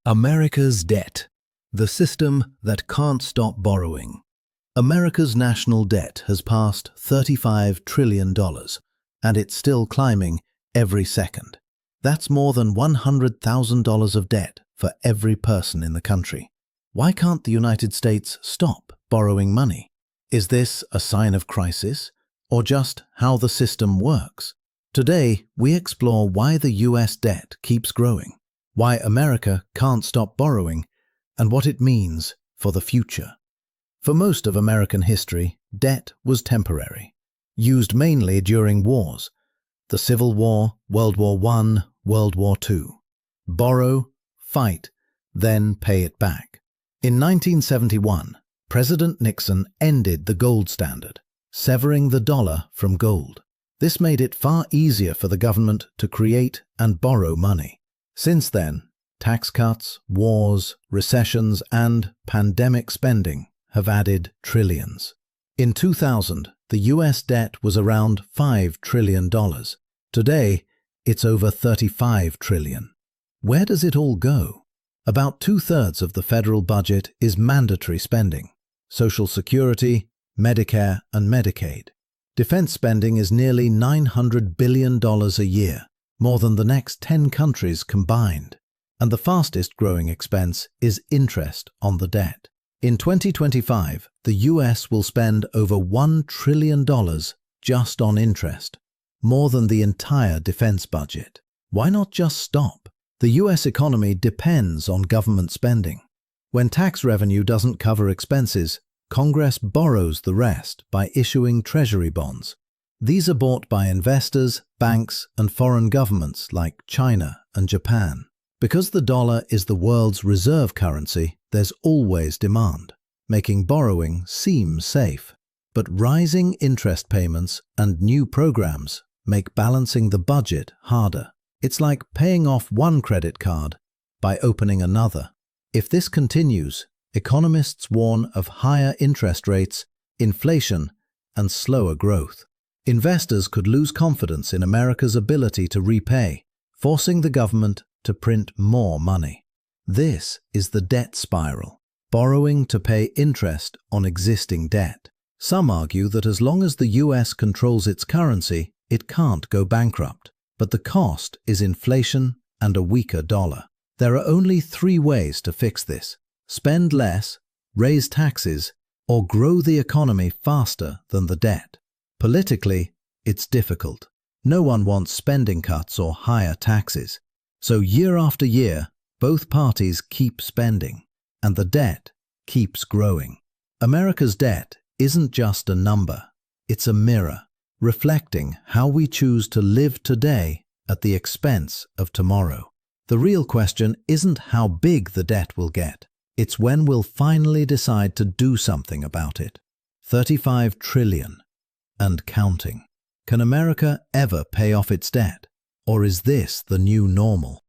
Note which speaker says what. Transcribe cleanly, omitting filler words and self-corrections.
Speaker 1: America's debt, the system that can't stop borrowing. America's national debt has passed $35 trillion, and it's still climbing every second. That's more than $100,000 of debt for every person in the country. Why can't the United States stop borrowing money? Is this a sign of crisis, or just how the system works? Today, we explore why the US debt keeps growing, why America can't stop borrowing, and what it means for the future. For most of American history, debt was temporary, used mainly during wars. The Civil War, World War I, World War II. Borrow, fight, then pay it back. In 1971, President Nixon ended the gold standard, severing the dollar from gold. This made it far easier for the government to create and borrow money. Since then, tax cuts, wars, recessions, and pandemic spending have added trillions. In 2000, the US debt was around $5 trillion. Today, it's over $35 trillion. Where does it all go? About 2/3 of the federal budget is mandatory spending: Social Security, Medicare, and Medicaid. Defense spending is nearly $900 billion a year, more than the next 10 countries combined. And the fastest growing expense is interest on the debt. In 2025, the US will spend over $1 trillion just on interest, more than the entire defense budget. Why not just stop? The US economy depends on government spending. When tax revenue doesn't cover expenses, Congress borrows the rest by issuing treasury bonds. These are bought by investors, banks, and foreign governments like China and Japan. Because the dollar is the world's reserve currency, there's always demand, making borrowing seem safe. But rising interest payments and new programs make balancing the budget harder. It's like paying off one credit card by opening another. If this continues, economists warn of higher interest rates, inflation, and slower growth. Investors could lose confidence in America's ability to repay, forcing the government to print more money. This is the debt spiral, borrowing to pay interest on existing debt. Some argue that as long as the US controls its currency, it can't go bankrupt. But the cost is inflation and a weaker dollar. There are only 3 ways to fix this: spend less, raise taxes, or grow the economy faster than the debt. Politically, it's difficult. No one wants spending cuts or higher taxes. So year after year, both parties keep spending, and the debt keeps growing. America's debt isn't just a number, it's a mirror, reflecting how we choose to live today at the expense of tomorrow. The real question isn't how big the debt will get, it's when we'll finally decide to do something about it. $35 trillion and counting. Can America ever pay off its debt? Or is this the new normal?